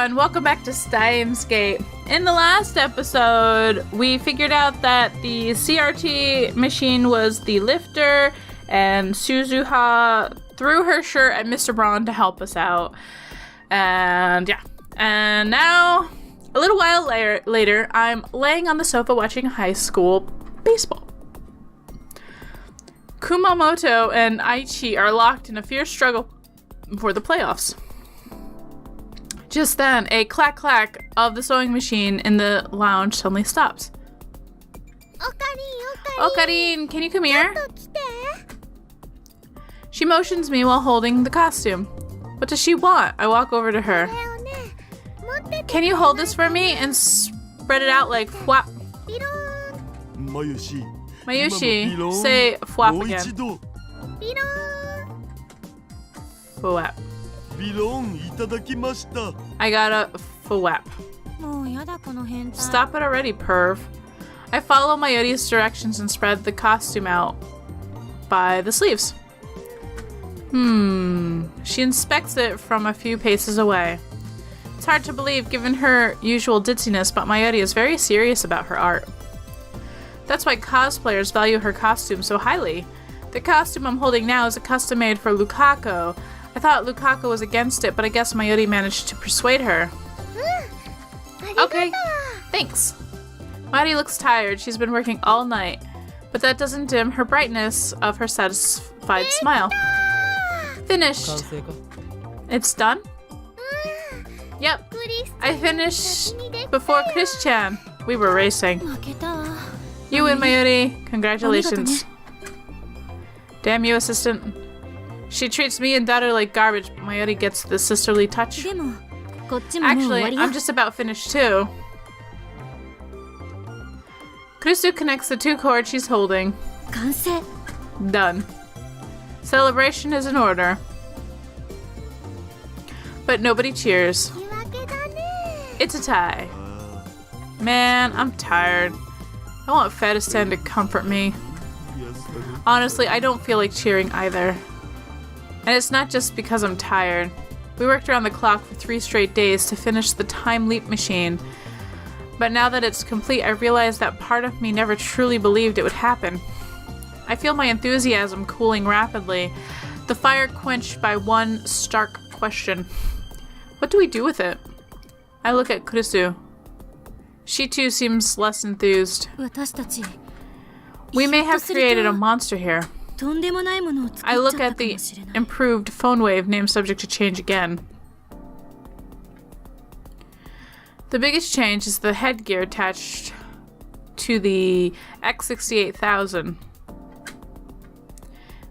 everyone, welcome back to Steins. In the last episode, we figured out that the CRT machine was the lifter, and Suzuha threw her shirt at Mr. Braun to help us out. And yeah, and now, a little while later, I'm laying on the sofa watching high school baseball. Kumamoto and Aichi are locked in a fierce struggle for the playoffs. Just then, a clack-clack of the sewing machine in the lounge suddenly stops. Okarin, can you come here? She motions me while holding the costume. What does she want? I walk over to her. Can you hold this for me and spread it out like flap? Mayushi, say flap again. Flap. I got a flap. Stop it already, perv. I follow Mayuri's directions and spread the costume out by the sleeves. She inspects it from a few paces away. It's hard to believe given her usual ditziness, but Mayuri is very serious about her art. That's why cosplayers value her costume so highly. The costume I'm holding now is a custom made for Lukaku. I thought Lukaku was against it, but I guess Mayuri managed to persuade her. Okay, thanks. Mayuri looks tired. She's been working all night, but that doesn't dim her brightness of her satisfied smile. Finished. It's done? Yep, I finished before Chris-chan. We were racing. You win, Mayuri. Congratulations. Damn you, assistant. She treats me and Daru like garbage, but Mayuri gets the sisterly touch. Actually, I'm just about finished too. Kurusu connects the two cords she's holding. Done. Celebration is in order. But nobody cheers. It's a tie. Man, I'm tired. I want Fedistan to comfort me. Honestly, I don't feel like cheering either. And it's not just because I'm tired. We worked around the clock for 3 straight days to finish the time leap machine. But now that it's complete, I realize that part of me never truly believed it would happen. I feel my enthusiasm cooling rapidly, the fire quenched by one stark question. What do we do with it? I look at Kurusu. She too seems less enthused. We may have created a monster here. I look at the improved phone wave, name subject to change again. The biggest change is the headgear attached to the X68000.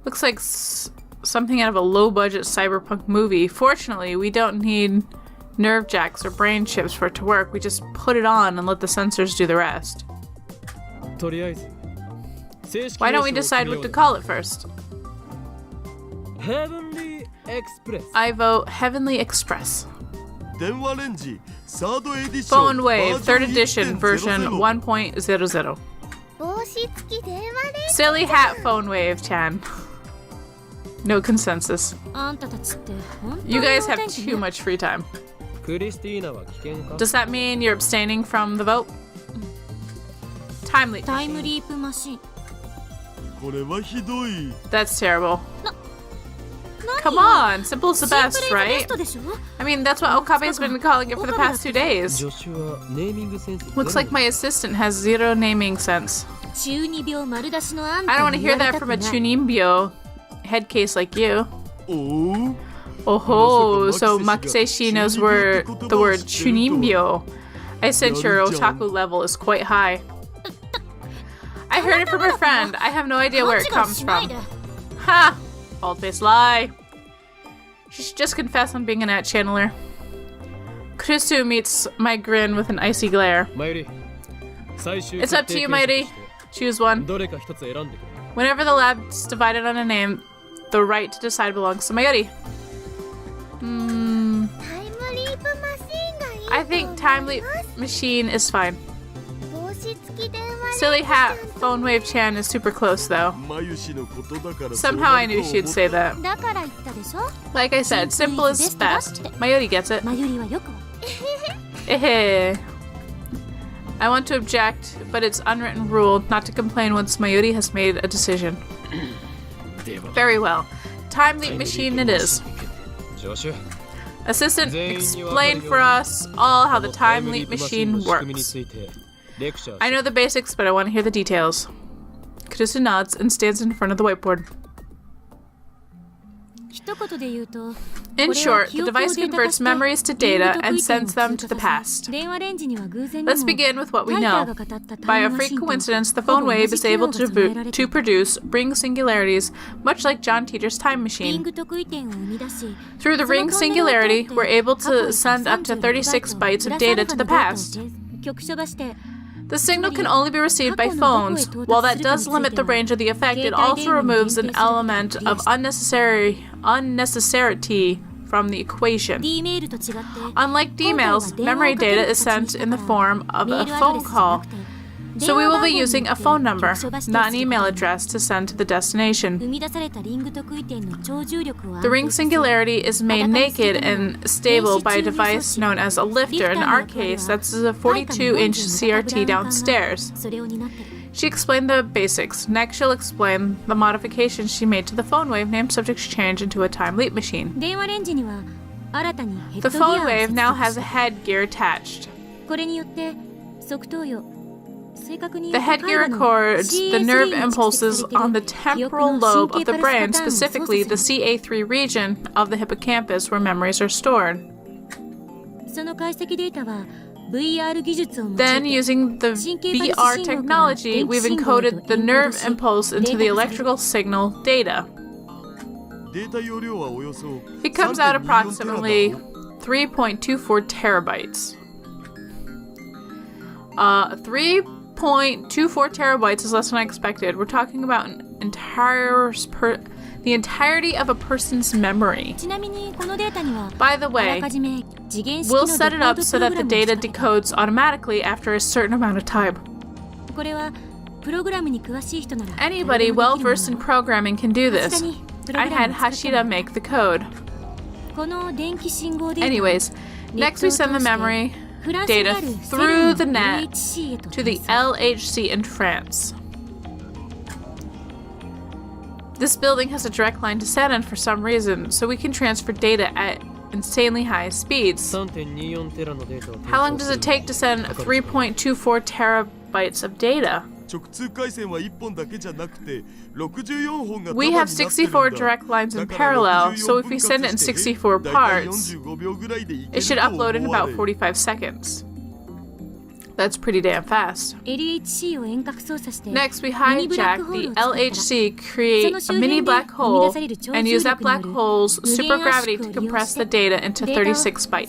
Looks like something out of a low-budget cyberpunk movie. Fortunately, we don't need nerve jacks or brain chips for it to work. We just put it on and let the sensors do the rest. Why don't we decide what to call it first? Heavenly Express. I vote Heavenly Express. Phone Wave, 3rd edition, version 1.00. Silly hat phone wave, Chan. No consensus. You guys have too much free time. Does that mean you're abstaining from the vote? Time leap machine. That's terrible. Come on, simple is the best, right? I mean, that's what Okabe's been calling it for the past 2 days. Looks like my assistant has zero naming sense. I don't want to hear that from a Chunimbyo head case like you. Oh, so Makiseshi knows where the word Chunimbyo. I sense your otaku level is quite high. I heard it from a friend. I have no idea where it comes from. Ha! Bald-faced lie. She should just confess on being an ad channeler. Kurusu meets my grin with an icy glare. It's up to you, Mayuri. Choose one. Whenever the lab's divided on a name, the right to decide belongs to Mayuri. I think Time Leap Machine is fine. Silly hat phone wave Chan is super close though. Somehow I knew she'd say that. Like I said, simple is best. Mayuri gets it. I want to object, but it's unwritten rule not to complain once Mayuri has made a decision. Very well. Time leap machine it is. Assistant, explain for us all how the time leap machine works. I know the basics, but I want to hear the details. Kurusu nods and stands in front of the whiteboard. In short, the device converts memories to data and sends them to the past. Let's begin with what we know. By a freak coincidence, the phone wave is able to produce ring singularities, much like John Teeter's time machine. Through the ring singularity, we're able to send up to 36 bytes of data to the past. The signal can only be received by phones. While that does limit the range of the effect, it also removes an element of unnecessarity from the equation. Unlike D-mails, memory data is sent in the form of a phone call. So we will be using a phone number, not an email address, to send to the destination. The ring singularity is made naked and stable by a device known as a lifter. In our case, that's a 42-inch CRT downstairs. She explained the basics. Next, she'll explain the modifications she made to the phone wave named Subject Change into a time leap machine. The phone wave now has a headgear attached. The headgear records the nerve impulses on the temporal lobe of the brain, specifically the CA3 region of the hippocampus where memories are stored. Then, using the VR technology, we've encoded the nerve impulse into the electrical signal data. It comes out approximately 3.24 terabytes. 3.24 terabytes is less than I expected. We're talking about the entirety of a person's memory. By the way, we'll set it up so that the data decodes automatically after a certain amount of time. Anybody well-versed in programming can do this. I had Hashida make the code. Anyways, next we send the memory data through the net to the LHC in France. This building has a direct line to Saturn for some reason, so we can transfer data at insanely high speeds. How long does it take to send 3.24 terabytes of data? We have 64 direct lines in parallel, so if we send it in 64 parts, it should upload in about 45 seconds. That's pretty damn fast. Next, we hijack the LHC, create a mini black hole, and use that black hole's supergravity to compress the data into 36 bytes.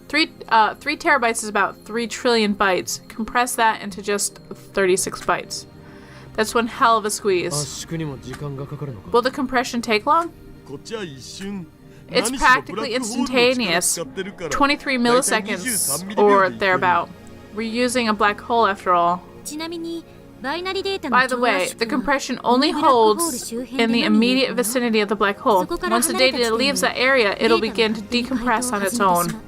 3 terabytes is about 3 trillion bytes. Compress that into just 36 bytes. That's one hell of a squeeze. Will the compression take long? It's practically instantaneous, 23 milliseconds or thereabout. We're using a black hole after all. By the way, the compression only holds in the immediate vicinity of the black hole. Once the data leaves that area, it'll begin to decompress on its own.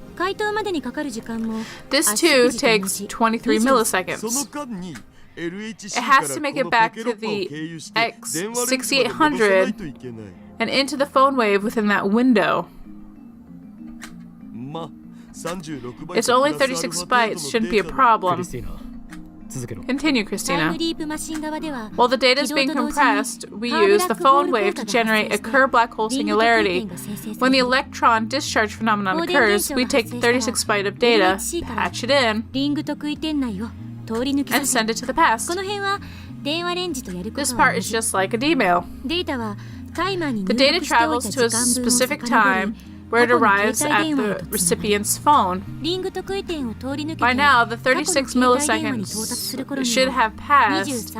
This too takes 23 milliseconds. It has to make it back to the X6800 and into the phone wave within that window. It's only 36 bytes, shouldn't be a problem. Continue, Christina. While the data is being compressed, we use the phone wave to generate a Kerr black hole singularity. When the electron discharge phenomenon occurs, we take the 36 byte of data, patch it in, and send it to the past. This part is just like a D-mail. The data travels to a specific time where it arrives at the recipient's phone. By now, the 36 milliseconds should have passed,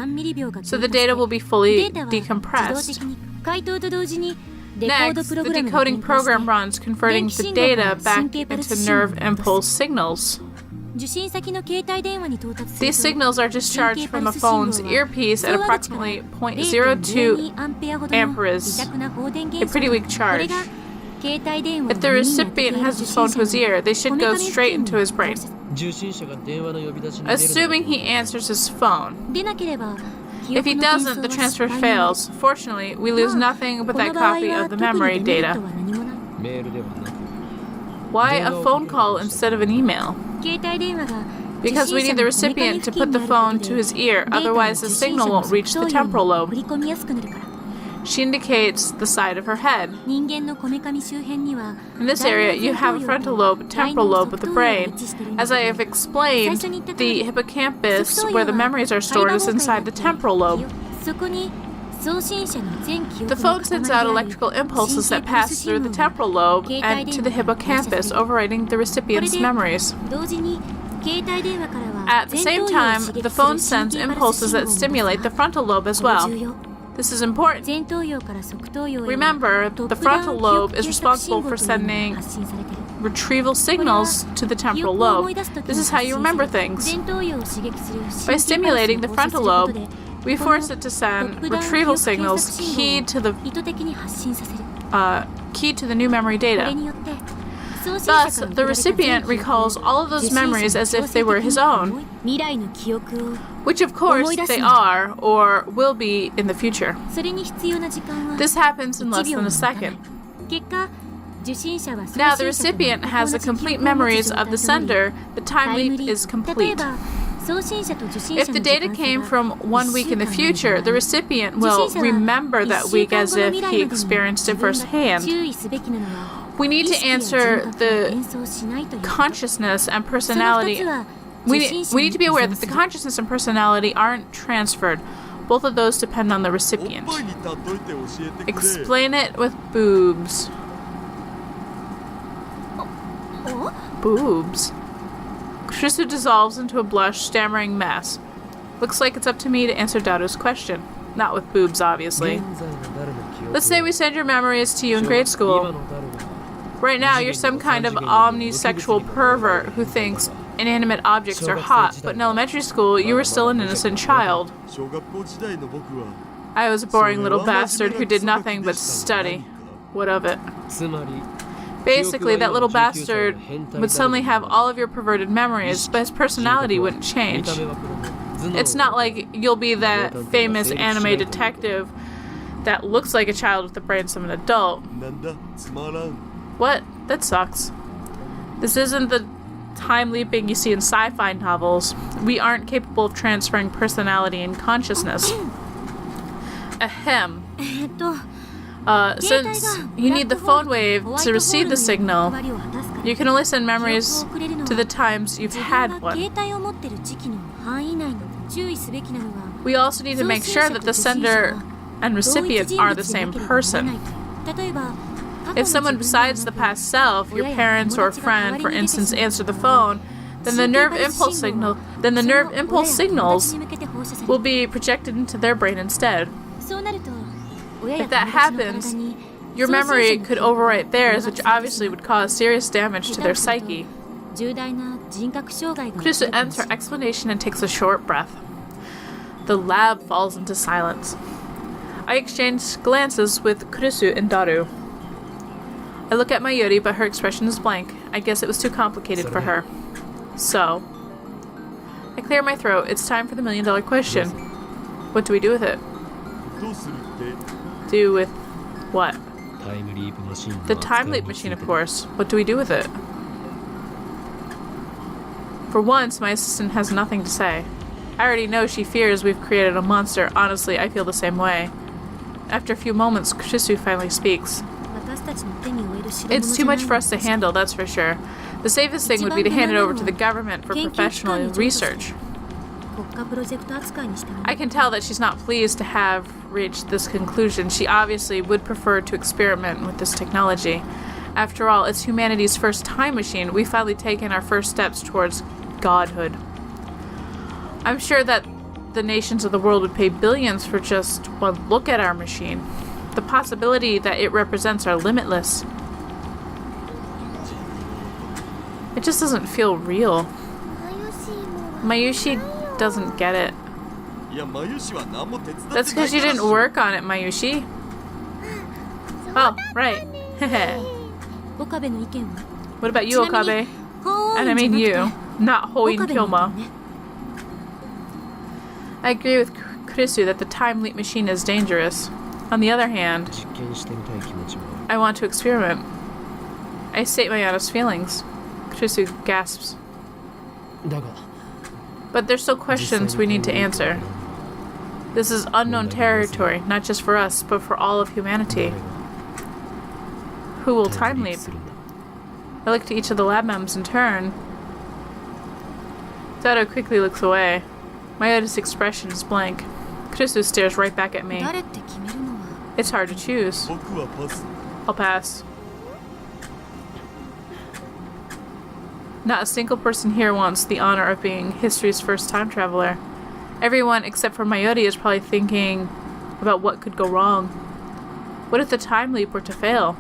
so the data will be fully decompressed. Next, the decoding program runs, converting the data back into nerve impulse signals. These signals are discharged from a phone's earpiece at approximately 0.02 amperes, a pretty weak charge. If the recipient has his phone to his ear, they should go straight into his brain. Assuming he answers his phone. If he doesn't, the transfer fails. Fortunately, we lose nothing but that copy of the memory data. Why a phone call instead of an email? Because we need the recipient to put the phone to his ear, otherwise the signal won't reach the temporal lobe. She indicates the side of her head. In this area, you have a frontal lobe, temporal lobe of the brain. As I have explained, the hippocampus, where the memories are stored, is inside the temporal lobe. The phone sends out electrical impulses that pass through the temporal lobe and to the hippocampus, overriding the recipient's memories. At the same time, the phone sends impulses that stimulate the frontal lobe as well. This is important. Remember, the frontal lobe is responsible for sending retrieval signals to the temporal lobe. This is how you remember things. By stimulating the frontal lobe, we force it to send retrieval signals keyed to the new memory data. Thus, the recipient recalls all of those memories as if they were his own, which of course they are or will be in the future. This happens in less than a second. Now the recipient has the complete memories of the sender. The time leap is complete. If the data came from 1 week in the future, the recipient will remember that week as if he experienced it firsthand. We need to answer the consciousness and personality. We need to be aware that the consciousness and personality aren't transferred. Both of those depend on the recipient. Explain it with boobs. Boobs. Shrisu dissolves into a blush, stammering mess. Looks like it's up to me to answer Daru's question. Not with boobs, obviously. Let's say we send your memories to you in grade school. Right now, you're some kind of omnisexual pervert who thinks inanimate objects are hot, but in elementary school, you were still an innocent child. I was a boring little bastard who did nothing but study. What of it? Basically, that little bastard would suddenly have all of your perverted memories, but his personality wouldn't change. It's not like you'll be that famous anime detective that looks like a child with the brains of an adult. What? That sucks. This isn't the time leaping you see in sci-fi novels. We aren't capable of transferring personality and consciousness. Ahem. Since you need the phone wave to receive the signal, you can only send memories to the times you've had one. We also need to make sure that the sender and recipient are the same person. If someone besides the past self, your parents or a friend, for instance, answer the phone, then the nerve impulse signals will be projected into their brain instead. If that happens, your memory could overwrite theirs, which obviously would cause serious damage to their psyche. Kurisu ends her explanation and takes a short breath. The lab falls into silence. I exchange glances with Kurisu and Daru. I look at Mayuri, but her expression is blank. I guess it was too complicated for her. So, I clear my throat. It's time for the million-dollar question. What do we do with it? Do with what? The time leap machine, of course. What do we do with it? For once, my assistant has nothing to say. I already know she fears we've created a monster. Honestly, I feel the same way. After a few moments, Shisu finally speaks. It's too much for us to handle, that's for sure. The safest thing would be to hand it over to the government for professional research. I can tell that she's not pleased to have reached this conclusion. She obviously would prefer to experiment with this technology. After all, it's humanity's first time machine. We've finally taken our first steps towards godhood. I'm sure that the nations of the world would pay billions for just one look at our machine. The possibility that it represents are limitless. It just doesn't feel real. Mayushi doesn't get it. That's because you didn't work on it, Mayushi. Oh, right. What about you, Okabe? And I mean you, not Hoin Kyoma. I agree with Krisu that the time leap machine is dangerous. On the other hand, I want to experiment. I state my honest feelings. Krisu gasps. But there's still questions we need to answer. This is unknown territory, not just for us, but for all of humanity. Who will time leap? I look to each of the lab members in turn. Dado quickly looks away. Mayoda's expression is blank. Krisu stares right back at me. It's hard to choose. I'll pass. Not a single person here wants the honor of being history's first time traveler. Everyone except for Mayodi is probably thinking about what could go wrong. What if the time leap were to fail?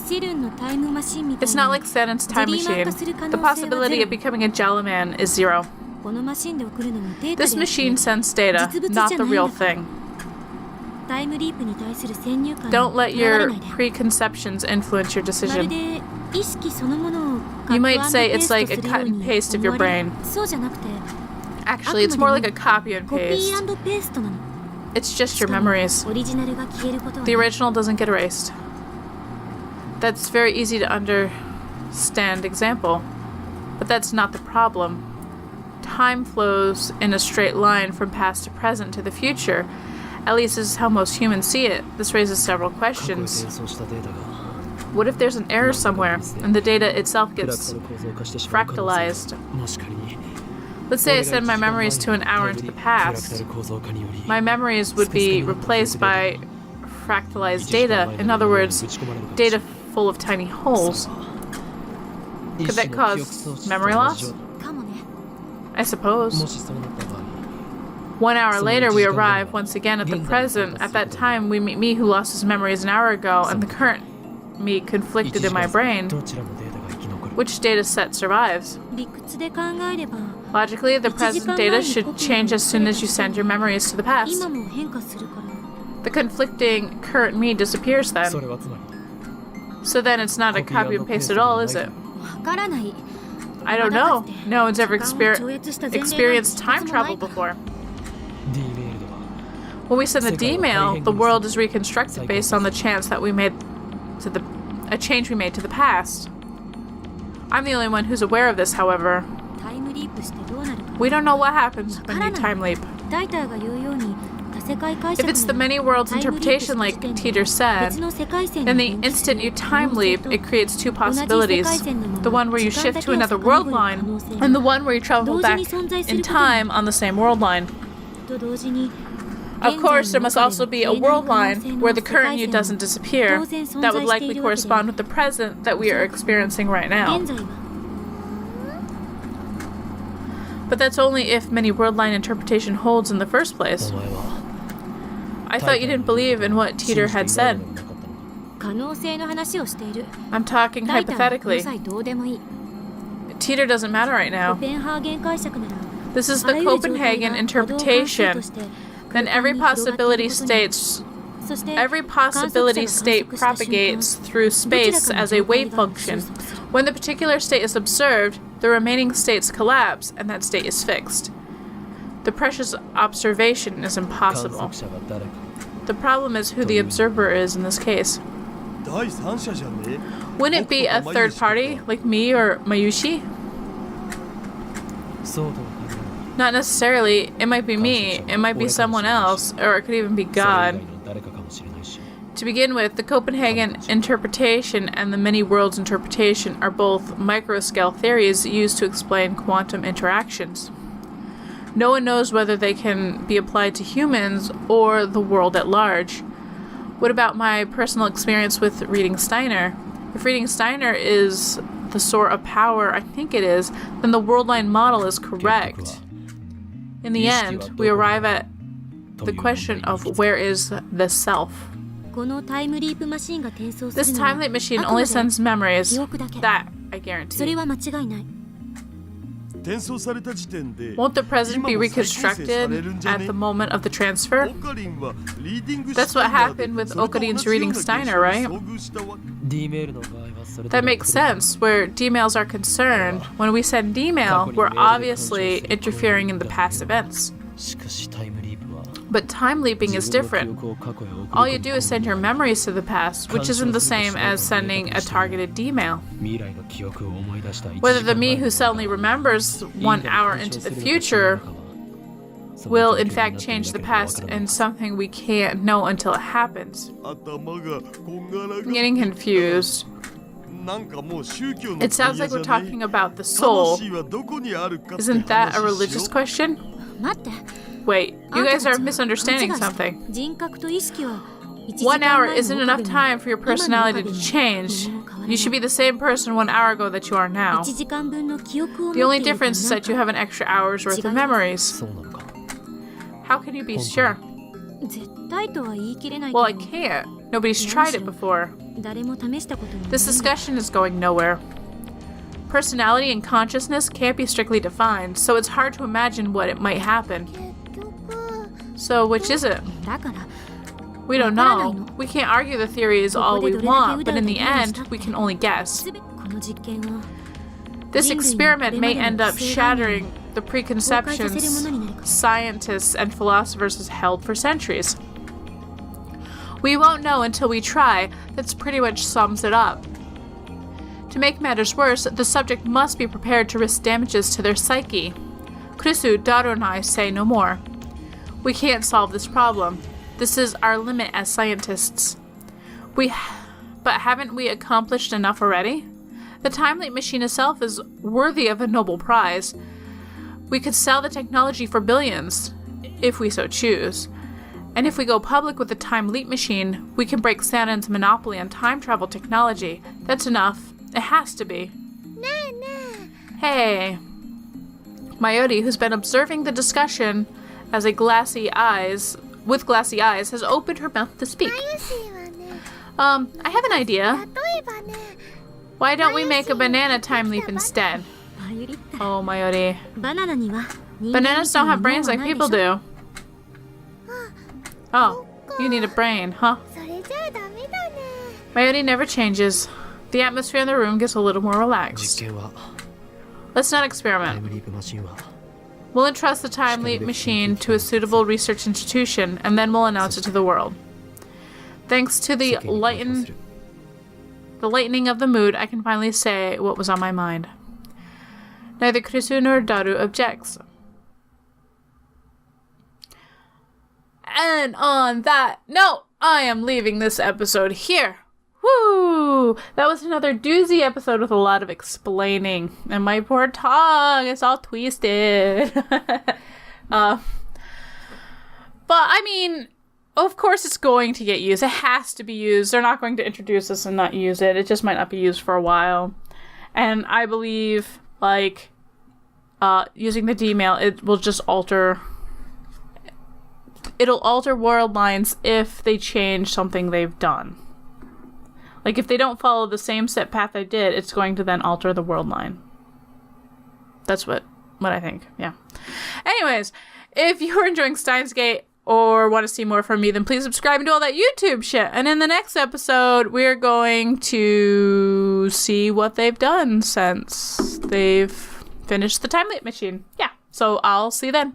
It's not like Steins' time machine. The possibility of becoming a Jalaman is zero. This machine sends data, not the real thing. Don't let your preconceptions influence your decision. You might say it's like a cut and paste of your brain. Actually, it's more like a copy and paste. It's just your memories. The original doesn't get erased. That's very easy to understand example. But that's not the problem. Time flows in a straight line from past to present to the future. At least this is how most humans see it. This raises several questions. What if there's an error somewhere and the data itself gets fractalized? Let's say I send my memories to an hour into the past. My memories would be replaced by fractalized data. In other words, data full of tiny holes. Could that cause memory loss? I suppose. 1 hour later, we arrive once again at the present. At that time, we meet me who lost his memories an hour ago, and the current me conflicted in my brain. Which data set survives? Logically, the present data should change as soon as you send your memories to the past. The conflicting current me disappears then. So then it's not a copy and paste at all, is it? I don't know. No one's ever experienced time travel before. When we send the D-mail, the world is reconstructed based on the chance that we made to a change we made to the past. I'm the only one who's aware of this, however. We don't know what happens when you time leap. If it's the many worlds interpretation like Teeter said, then the instant you time leap, it creates two possibilities. The one where you shift to another world line, and the one where you travel back in time on the same world line. Of course, there must also be a world line where the current you doesn't disappear. That would likely correspond with the present that we are experiencing right now. But that's only if many world line interpretation holds in the first place. I thought you didn't believe in what Teeter had said. I'm talking hypothetically. Teeter doesn't matter right now. This is the Copenhagen interpretation. Then every possibility state propagates through space as a wave function. When the particular state is observed, the remaining states collapse, and that state is fixed. The precious observation is impossible. The problem is who the observer is in this case. Wouldn't it be a third party, like me or Mayushi? Not necessarily. It might be me, it might be someone else, or it could even be God. To begin with, the Copenhagen interpretation and the many worlds interpretation are both microscale theories used to explain quantum interactions. No one knows whether they can be applied to humans or the world at large. What about my personal experience with reading Steiner? If reading Steiner is the source of power, I think it is, then the world line model is correct. In the end, we arrive at the question of where is the self. This time leap machine only sends memories. That I guarantee. Won't the present be reconstructed at the moment of the transfer? That's what happened with Okarin's reading Steiner, right? That makes sense. Where D-mails are concerned, when we send D-mail, we're obviously interfering in the past events. But time leaping is different. All you do is send your memories to the past, which isn't the same as sending a targeted D-mail. Whether the me who suddenly remembers 1 hour into the future will in fact change the past and something we can't know until it happens. I'm getting confused. It sounds like we're talking about the soul. Isn't that a religious question? Wait, you guys are misunderstanding something. 1 hour isn't enough time for your personality to change. You should be the same person 1 hour ago that you are now. The only difference is that you have an extra hour's worth of memories. How can you be sure? Well, I can't. Nobody's tried it before. This discussion is going nowhere. Personality and consciousness can't be strictly defined, so it's hard to imagine what it might happen. So, which is it? We don't know. We can't argue the theories all we want, but in the end, we can only guess. This experiment may end up shattering the preconceptions scientists and philosophers have held for centuries. We won't know until we try. That's pretty much sums it up. To make matters worse, the subject must be prepared to risk damages to their psyche. Krisu, Daru, and I say no more. We can't solve this problem. This is our limit as scientists. But haven't we accomplished enough already? The time leap machine itself is worthy of a Nobel Prize. We could sell the technology for billions, if we so choose. And if we go public with the time leap machine, we can break Saturn's monopoly on time travel technology. That's enough. It has to be. Hey. Mayuri, who's been observing the discussion with glassy eyes, has opened her mouth to speak. I have an idea. Why don't we make a banana time leap instead? Oh, Mayuri. Bananas don't have brains like people do. Oh, you need a brain, huh? Mayuri never changes. The atmosphere in the room gets a little more relaxed. Let's not experiment. We'll entrust the time leap machine to a suitable research institution, and then we'll announce it to the world. Thanks to the lightening of the mood, I can finally say what was on my mind. Neither Krisu nor Daru objects. And on that note, I am leaving this episode here. Woo! That was another doozy episode with a lot of explaining. And my poor tongue is all twisted. But, I mean, of course it's going to get used. It has to be used. They're not going to introduce this and not use it. It just might not be used for a while. And I believe, like, using the D-mail, it will just alter... It'll alter world lines if they change something they've done. Like, if they don't follow the same set path they did, it's going to then alter the world line. That's what I think, yeah. Anyways, if you're enjoying Steins Gate or want to see more from me, then please subscribe and do all that YouTube shit. And in the next episode, we're going to see what they've done since they've finished the time leap machine. Yeah, so I'll see you then.